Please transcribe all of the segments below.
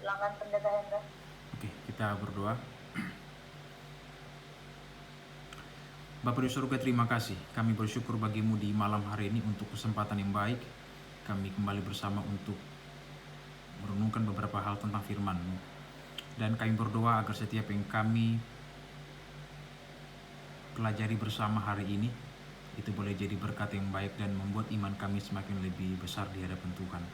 Silakan Pendeta Hendra. Oke, kita berdoa. Bapa di surga, terima kasih. Kami bersyukur bagimu di malam hari ini untuk kesempatan yang baik. Kami kembali bersama untuk merenungkan beberapa hal tentang firman-Mu. Dan kami berdoa agar setiap yang kami pelajari bersama hari ini itu boleh jadi berkat yang baik dan membuat iman kami semakin lebih besar di hadapan Tuhan.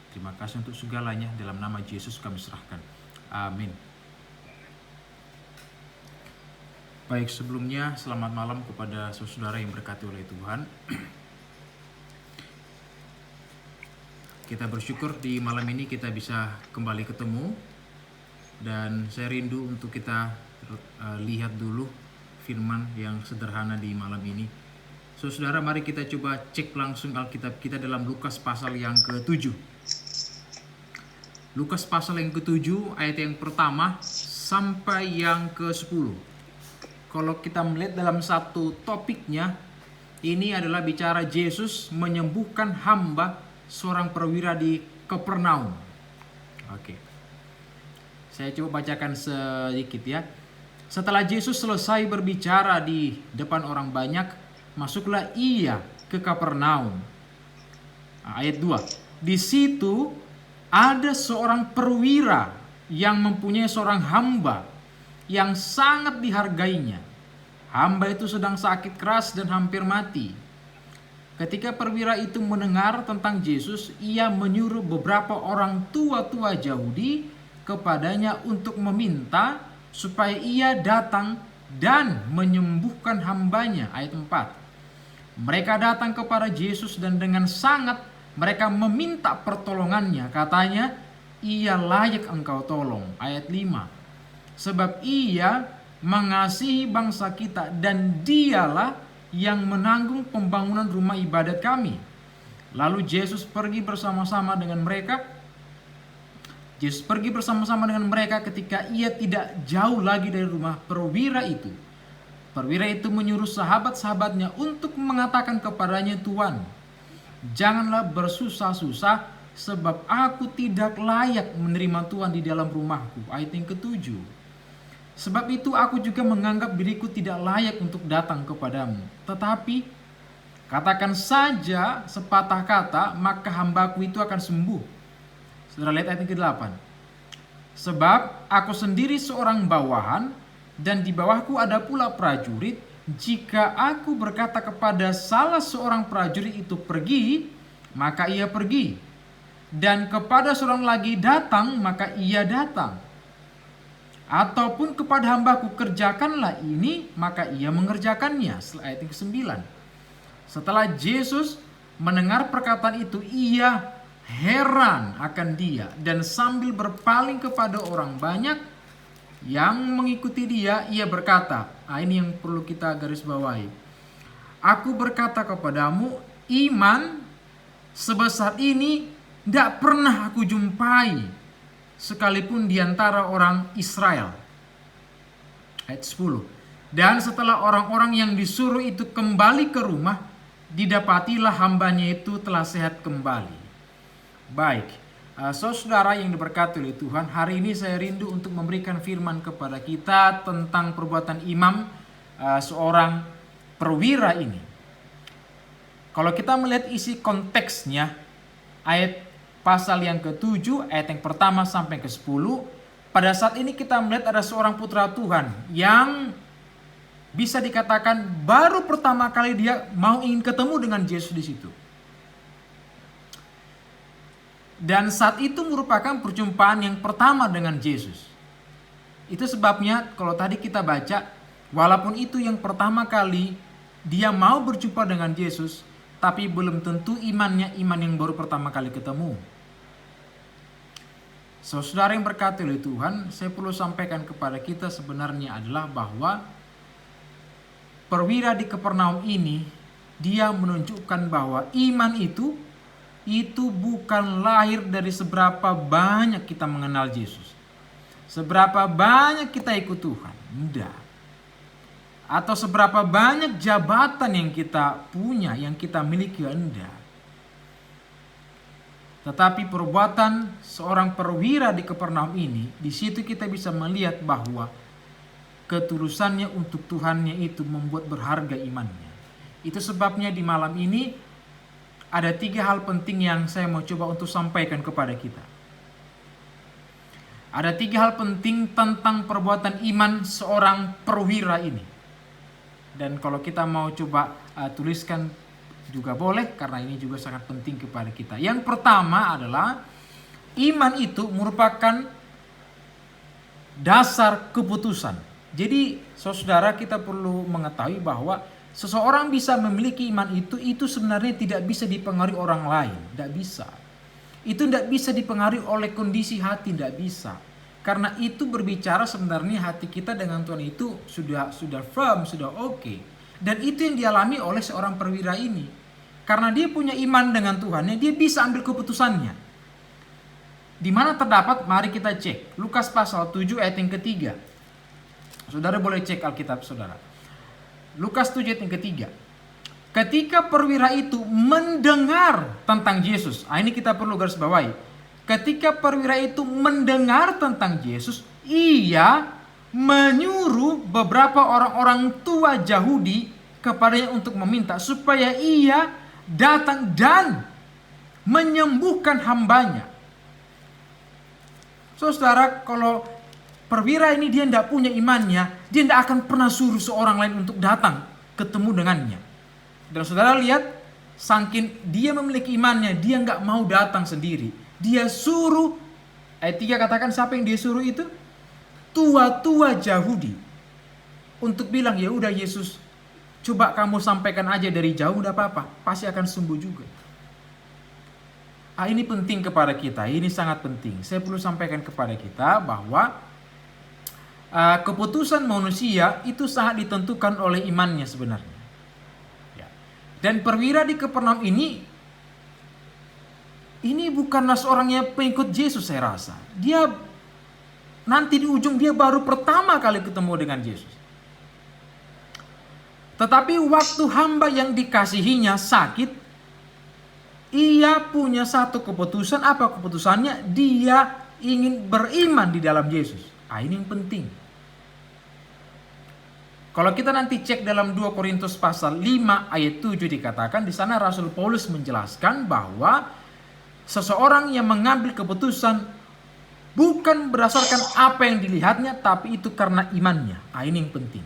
Terima kasih untuk segalanya, dalam nama Yesus kami serahkan. Amin. Baik, sebelumnya selamat malam kepada saudara yang berkati oleh Tuhan. Kita bersyukur di malam ini kita bisa kembali ketemu. Dan saya rindu untuk kita lihat dulu firman yang sederhana di malam ini. Saudara, mari kita coba cek langsung Alkitab kita dalam Lukas pasal yang ke-7. Lukas pasal yang ke-7 ayat yang pertama sampai yang ke-10. Kalau kita melihat dalam satu topiknya, ini adalah bicara Yesus menyembuhkan hamba seorang perwira di Kapernaum. Oke. Saya coba bacakan sedikit ya. Setelah Yesus selesai berbicara di depan orang banyak, masuklah ia ke Kapernaum. Ayat 2. Di situ ada seorang perwira yang mempunyai seorang hamba yang sangat dihargainya. Hamba itu sedang sakit keras dan hampir mati. Ketika perwira itu mendengar tentang Yesus, ia menyuruh beberapa orang tua-tua Yahudi kepadanya untuk meminta supaya ia datang dan menyembuhkan hambanya. Ayat 4. Mereka datang kepada Yesus dan dengan sangat mereka meminta pertolongannya. Katanya, ia layak engkau tolong. Ayat 5. Sebab ia mengasihi bangsa kita dan dialah yang menanggung pembangunan rumah ibadat kami. Lalu Yesus pergi bersama-sama dengan mereka. Yesus pergi bersama-sama dengan mereka ketika ia tidak jauh lagi dari rumah perwira itu. Perwira itu menyuruh sahabat-sahabatnya untuk mengatakan kepadanya, Tuan, janganlah bersusah-susah sebab aku tidak layak menerima Tuhan di dalam rumahku. Ayat yang ke-7. Sebab itu aku juga menganggap diriku tidak layak untuk datang kepadamu. Tetapi katakan saja sepatah kata, maka hambaku itu akan sembuh. Saudara lihat ayat ke-8. Sebab aku sendiri seorang bawahan, dan di bawahku ada pula prajurit. Jika aku berkata kepada salah seorang prajurit itu pergi, maka ia pergi. Dan kepada seorang lagi datang, maka ia datang. Ataupun kepada hambaku kerjakanlah ini, maka ia mengerjakannya. Ayat yang ke-9. Setelah Yesus mendengar perkataan itu, ia heran akan dia, dan sambil berpaling kepada orang banyak yang mengikuti dia, ia berkata, ini yang perlu kita garis bawahi. Aku berkata kepadamu, iman sebesar ini tidak pernah aku jumpai sekalipun di antara orang Israel. Ayat 10. Dan setelah orang-orang yang disuruh itu kembali ke rumah, didapatilah hambanya itu telah sehat kembali. Baik, saudara yang diberkati oleh Tuhan, hari ini saya rindu untuk memberikan firman kepada kita tentang perbuatan imam seorang perwira ini. Kalau kita melihat isi konteksnya, ayat pasal yang ke-7, ayat yang pertama sampai ke-10, pada saat ini kita melihat ada seorang putra Tuhan yang bisa dikatakan baru pertama kali dia ingin ketemu dengan Yesus di situ. Dan saat itu merupakan perjumpaan yang pertama dengan Yesus. Itu sebabnya kalau tadi kita baca, walaupun itu yang pertama kali dia mau berjumpa dengan Yesus, tapi belum tentu imannya iman yang baru pertama kali ketemu. Saudara yang berkati oleh Tuhan, saya perlu sampaikan kepada kita sebenarnya adalah bahwa perwira di Kapernaum ini, dia menunjukkan bahwa iman itu bukan lahir dari seberapa banyak kita mengenal Yesus, seberapa banyak kita ikut Tuhan, enggak. Atau seberapa banyak jabatan yang kita punya, yang kita miliki, enggak. Tetapi perbuatan seorang perwira di Kapernaum ini, di situ kita bisa melihat bahwa ketulusannya untuk Tuhannya itu membuat berharga imannya. Itu sebabnya di malam ini ada 3 hal penting yang saya mau coba untuk sampaikan kepada kita. Ada 3 hal penting tentang perbuatan iman seorang perwira ini. Dan kalau kita mau coba tuliskan juga boleh, karena ini juga sangat penting kepada kita. Yang pertama adalah iman itu merupakan dasar keputusan. Jadi saudara, kita perlu mengetahui bahwa seseorang bisa memiliki iman itu sebenarnya tidak bisa dipengaruhi orang lain, tidak bisa. Itu tidak bisa dipengaruhi oleh kondisi hati, tidak bisa. Karena itu berbicara sebenarnya hati kita dengan Tuhan itu sudah firm, sudah oke. Dan itu yang dialami oleh seorang perwira ini. Karena dia punya iman dengan Tuhannya, dia bisa ambil keputusannya. Di mana terdapat? Mari kita cek. Lukas pasal 7 ayat yang ketiga. Saudara boleh cek Alkitab saudara. Lukas 7 ayat yang ketiga. Ketika perwira itu mendengar tentang Yesus. Ini kita perlu garis bawahi. Ketika perwira itu mendengar tentang Yesus, ia menyuruh beberapa orang-orang tua Yahudi kepadanya untuk meminta supaya ia datang dan menyembuhkan hambanya. Saudara, kalau perwira ini dia tidak punya imannya, dia tidak akan pernah suruh seorang lain untuk datang ketemu dengannya. Dan saudara lihat, saking dia memiliki imannya, dia nggak mau datang sendiri. Dia suruh, ayat 3 katakan siapa yang dia suruh itu? Tua-tua Yahudi. Untuk bilang, ya udah Yesus, coba kamu sampaikan aja dari jauh, tidak apa-apa, pasti akan sembuh juga. Ini penting kepada kita, ini sangat penting. Saya perlu sampaikan kepada kita bahwa keputusan manusia itu sangat ditentukan oleh imannya sebenarnya. Dan perwira di Kapernaum ini bukanlah seorangnya pengikut Yesus, saya rasa. Dia nanti di ujung dia baru pertama kali ketemu dengan Yesus. Tetapi waktu hamba yang dikasihinya sakit, ia punya satu keputusan. Apa keputusannya? Dia ingin beriman di dalam Yesus. Ini yang penting. Kalau kita nanti cek dalam 2 Korintus pasal 5 ayat 7 dikatakan, di sana Rasul Paulus menjelaskan bahwa seseorang yang mengambil keputusan bukan berdasarkan apa yang dilihatnya, tapi itu karena imannya. Ini yang penting.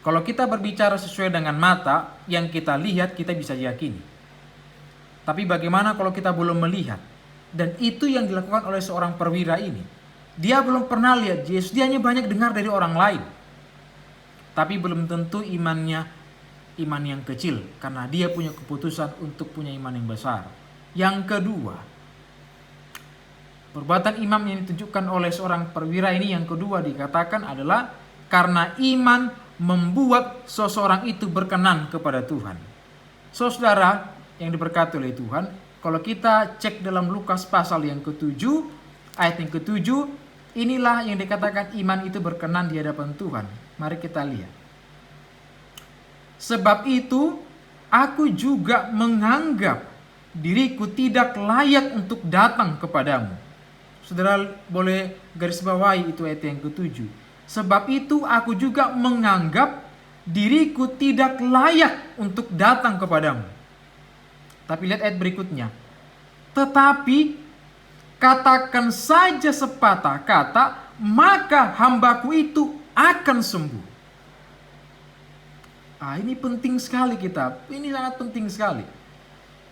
Kalau kita berbicara sesuai dengan mata, yang kita lihat kita bisa yakini. Tapi bagaimana kalau kita belum melihat? Dan itu yang dilakukan oleh seorang perwira ini. Dia belum pernah lihat Yesus, dia hanya banyak dengar dari orang lain. Tapi belum tentu imannya iman yang kecil, karena dia punya keputusan untuk punya iman yang besar. Yang kedua, perbuatan iman yang ditunjukkan oleh seorang perwira ini yang kedua dikatakan adalah karena iman membuat seseorang itu berkenan kepada Tuhan. Saudara yang diberkati oleh Tuhan, kalau kita cek dalam Lukas pasal yang ke-7, ayat yang ke-7, inilah yang dikatakan iman itu berkenan di hadapan Tuhan. Mari kita lihat. Sebab itu, aku juga menganggap diriku tidak layak untuk datang kepadamu. Saudara boleh garis bawahi itu ayat yang ke-7. Sebab itu, aku juga menganggap diriku tidak layak untuk datang kepadamu. Tapi lihat ayat berikutnya. Tetapi katakan saja sepatah kata, maka hambaku itu akan sembuh. Ini penting sekali kita. Ini sangat penting sekali.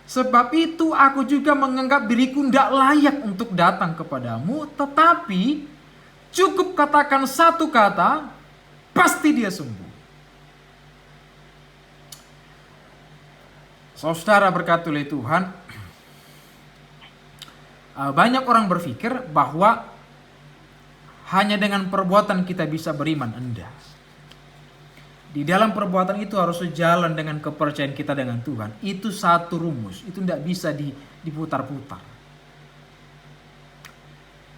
Sebab itu aku juga menganggap diriku tidak layak untuk datang kepadamu. Tetapi cukup katakan satu kata, pasti dia sembuh. Saudara berkati oleh Tuhan, banyak orang berpikir bahwa hanya dengan perbuatan kita bisa beriman. Enggak. Di dalam perbuatan itu harus sejalan dengan kepercayaan kita dengan Tuhan. Itu satu rumus, itu tidak bisa diputar-putar.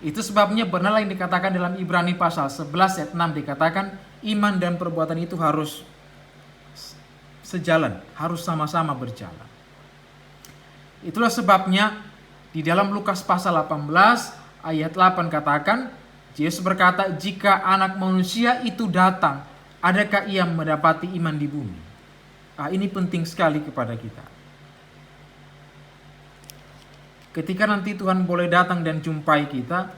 Itu sebabnya benarlah yang dikatakan dalam Ibrani pasal 11 ayat 6 dikatakan iman dan perbuatan itu harus sejalan, harus sama-sama berjalan. Itulah sebabnya di dalam Lukas pasal 18 ayat 8 katakan, Yesus berkata, jika anak manusia itu datang, adakah ia mendapati iman di bumi? Ini penting sekali kepada kita. Ketika nanti Tuhan boleh datang dan jumpai kita,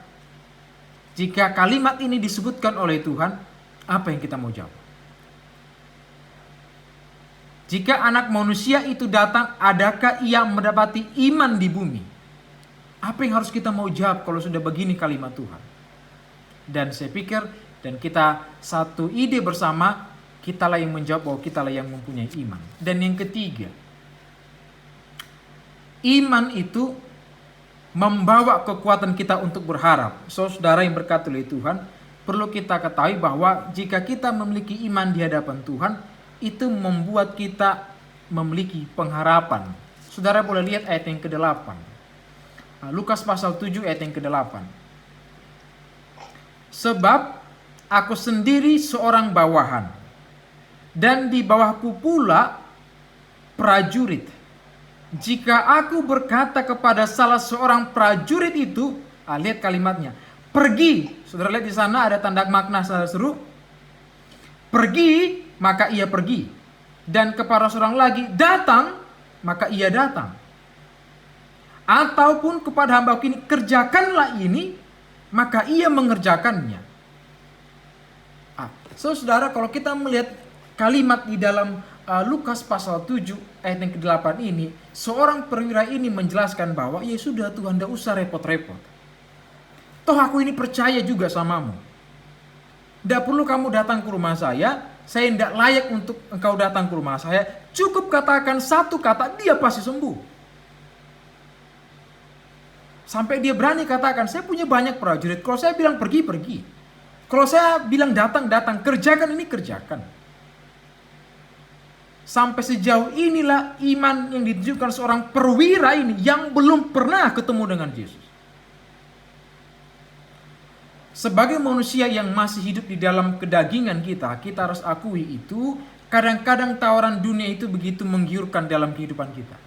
jika kalimat ini disebutkan oleh Tuhan, apa yang kita mau jawab? Jika anak manusia itu datang, adakah ia mendapati iman di bumi? Apa yang harus kita mau jawab kalau sudah begini kalimat Tuhan? Dan saya pikir, dan kita satu ide bersama, kitalah yang menjawab bahwa kitalah yang mempunyai iman. Dan yang ketiga, iman itu membawa kekuatan kita untuk berharap. Saudara yang berkati oleh Tuhan, perlu kita ketahui bahwa jika kita memiliki iman di hadapan Tuhan, itu membuat kita memiliki pengharapan. Saudara boleh lihat ayat yang ke-8. Lukas pasal 7 ayat yang ke-8. Sebab aku sendiri seorang bawahan, dan di bawahku pula prajurit. Jika aku berkata kepada salah seorang prajurit itu, lihat kalimatnya, pergi. Saudara lihat di sana ada tanda makna seru. Pergi, maka ia pergi. Dan kepada seorang lagi, datang, maka ia datang. Ataupun kepada hamba ini, kerjakanlah ini, maka ia mengerjakannya. Saudara, kalau kita melihat kalimat di dalam Lukas pasal 7 ayat yang ke-8 ini, seorang perwira ini menjelaskan bahwa ya sudah Tuhan, tidak usah repot-repot. Toh aku ini percaya juga samamu. Tidak perlu kamu datang ke rumah saya tidak layak untuk engkau datang ke rumah saya. Cukup katakan satu kata, dia pasti sembuh. Sampai dia berani katakan, saya punya banyak prajurit. Kalau saya bilang pergi, pergi. Kalau saya bilang datang, datang. Kerjakan ini, kerjakan. Sampai sejauh inilah iman yang ditunjukkan seorang perwira ini yang belum pernah ketemu dengan Yesus. Sebagai manusia yang masih hidup di dalam kedagingan kita harus akui itu, kadang-kadang tawaran dunia itu begitu menggiurkan dalam kehidupan kita.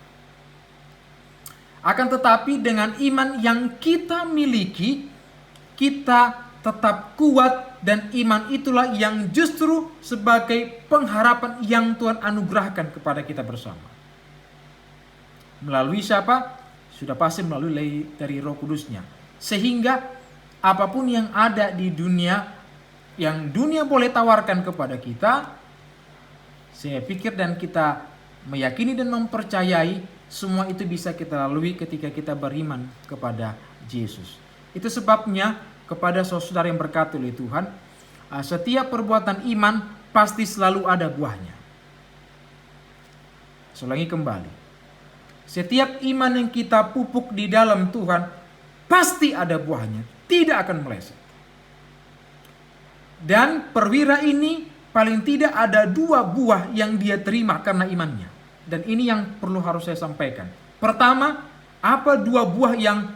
Akan tetapi dengan iman yang kita miliki, kita tetap kuat, dan iman itulah yang justru sebagai pengharapan yang Tuhan anugerahkan kepada kita bersama. Melalui siapa? Sudah pasti melalui dari Roh Kudusnya. Sehingga apapun yang ada di dunia, yang dunia boleh tawarkan kepada kita, saya pikir dan kita meyakini dan mempercayai, semua itu bisa kita lalui ketika kita beriman kepada Yesus. Itu sebabnya kepada saudara yang berkati oleh Tuhan, setiap perbuatan iman pasti selalu ada buahnya. Saya ulangi kembali. Setiap iman yang kita pupuk di dalam Tuhan pasti ada buahnya, tidak akan meleset. Dan perwira ini paling tidak ada 2 buah yang dia terima karena imannya. Dan ini yang perlu harus saya sampaikan. Pertama, apa 2 buah yang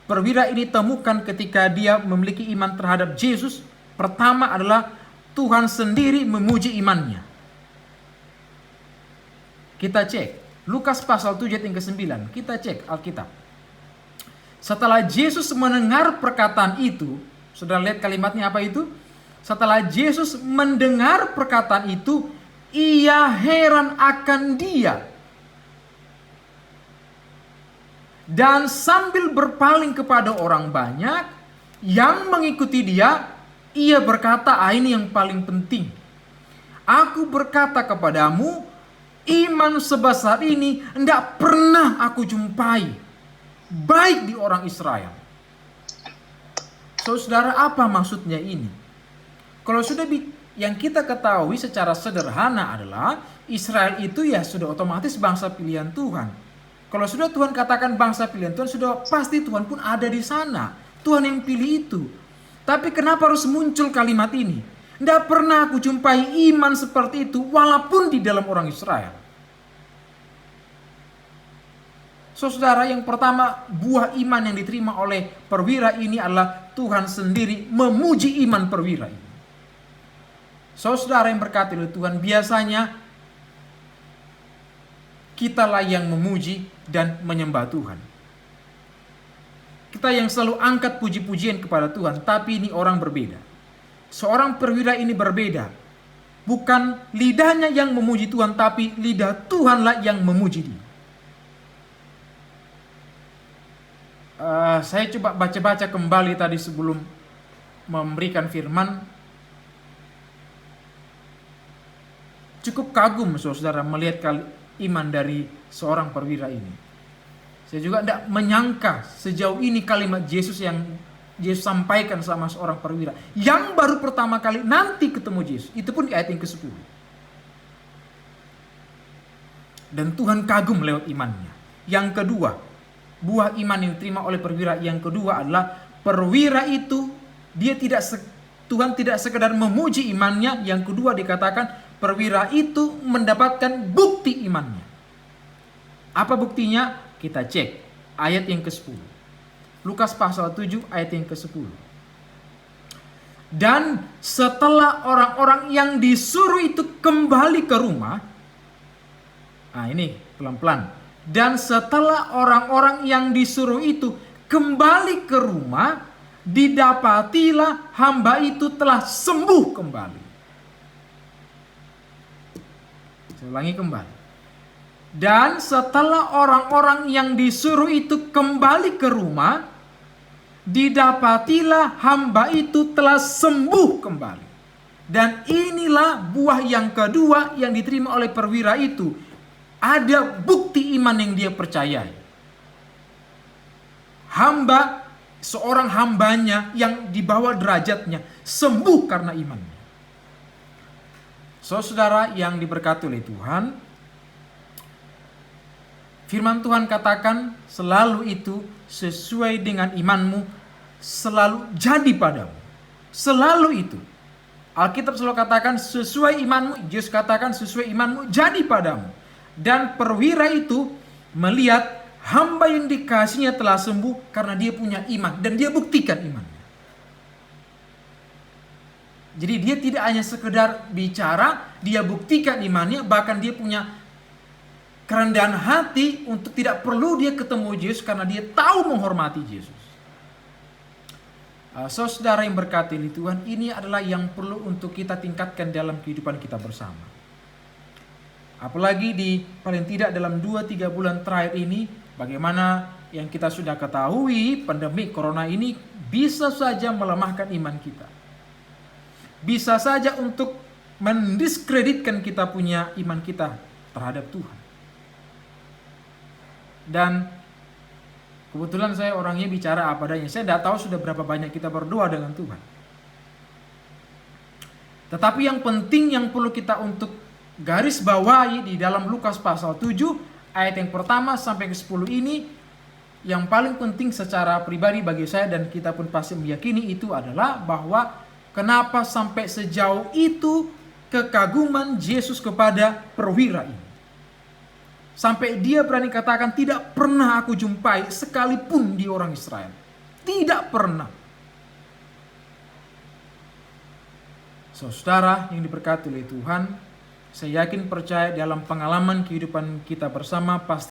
perwira ini temukan ketika dia memiliki iman terhadap Yesus? Pertama adalah Tuhan sendiri memuji imannya. Kita cek Lukas pasal 7 ayat yang ke-9. Kita cek Alkitab. Setelah Yesus mendengar perkataan itu, saudara lihat kalimatnya apa itu? Setelah Yesus mendengar perkataan itu, ia heran akan dia. Dan sambil berpaling kepada orang banyak yang mengikuti dia, ia berkata, ini yang paling penting. Aku berkata kepadamu, iman sebesar ini tidak pernah aku jumpai, baik di orang Israel. Saudara, apa maksudnya ini? Kalau sudah yang kita ketahui secara sederhana adalah Israel itu ya sudah otomatis bangsa pilihan Tuhan. Kalau sudah Tuhan katakan bangsa pilihan Tuhan, sudah pasti Tuhan pun ada di sana. Tuhan yang pilih itu. Tapi kenapa harus muncul kalimat ini? Tidak pernah aku jumpai iman seperti itu walaupun di dalam orang Israel. Saudara, yang pertama, buah iman yang diterima oleh perwira ini adalah Tuhan sendiri memuji iman perwira ini. Saudara yang berkati oleh Tuhan, biasanya kitalah yang memuji dan menyembah Tuhan. Kita yang selalu angkat puji-pujian kepada Tuhan, tapi ini orang berbeda. Seorang perwira ini berbeda. Bukan lidahnya yang memuji Tuhan, tapi lidah Tuhanlah yang memuji dia. Saya coba baca-baca kembali tadi sebelum memberikan firman. Cukup kagum saudara melihat iman dari seorang perwira ini. Saya juga tidak menyangka sejauh ini kalimat Yesus yang Yesus sampaikan sama seorang perwira yang baru pertama kali nanti ketemu Yesus. Itu pun di ayat yang ke-10. Dan Tuhan kagum lewat imannya. Yang kedua, buah iman yang diterima oleh perwira yang kedua adalah perwira itu Tuhan tidak sekedar memuji imannya. Yang kedua dikatakan perwira itu mendapatkan bukti imannya. Apa buktinya? Kita cek ayat yang ke-10. Lukas pasal 7 ayat yang ke-10. Dan setelah orang-orang yang disuruh itu kembali ke rumah. Nah ini pelan-pelan. Dan setelah orang-orang yang disuruh itu kembali ke rumah, didapatilah hamba itu telah sembuh kembali. Saya ulangi kembali. Dan setelah orang-orang yang disuruh itu kembali ke rumah, didapatilah hamba itu telah sembuh kembali. Dan inilah buah yang kedua yang diterima oleh perwira itu. Ada bukti iman yang dia percayai. Seorang hambanya yang di bawah derajatnya sembuh karena imannya. Saudara yang diberkati oleh Tuhan, firman Tuhan katakan selalu itu sesuai dengan imanmu selalu jadi padamu. Selalu itu. Alkitab selalu katakan sesuai imanmu, Yesus katakan sesuai imanmu jadi padamu. Dan perwira itu melihat hamba yang dikasihnya telah sembuh karena dia punya iman dan dia buktikan imannya. Jadi dia tidak hanya sekedar bicara, dia buktikan imannya, bahkan dia punya kerendahan hati untuk tidak perlu dia ketemu Yesus karena dia tahu menghormati Yesus. Saudara yang berkati Tuhan, ini adalah yang perlu untuk kita tingkatkan dalam kehidupan kita bersama. Apalagi paling tidak dalam 2-3 bulan terakhir ini, bagaimana yang kita sudah ketahui, pandemi corona ini bisa saja melemahkan iman kita. Bisa saja untuk mendiskreditkan kita punya iman kita terhadap Tuhan. Dan kebetulan saya orangnya bicara apa adanya. Saya tidak tahu sudah berapa banyak kita berdoa dengan Tuhan. Tetapi yang penting yang perlu kita untuk garis bawahi di dalam Lukas pasal 7 ayat yang pertama sampai ke 10 ini, yang paling penting secara pribadi bagi saya dan kita pun pasti meyakini itu adalah bahwa kenapa sampai sejauh itu kekaguman Yesus kepada perwira ini. Sampai dia berani katakan tidak pernah aku jumpai sekalipun di orang Israel. Tidak pernah. Saudara yang diberkati oleh Tuhan, saya yakin percaya dalam pengalaman kehidupan kita bersama pasti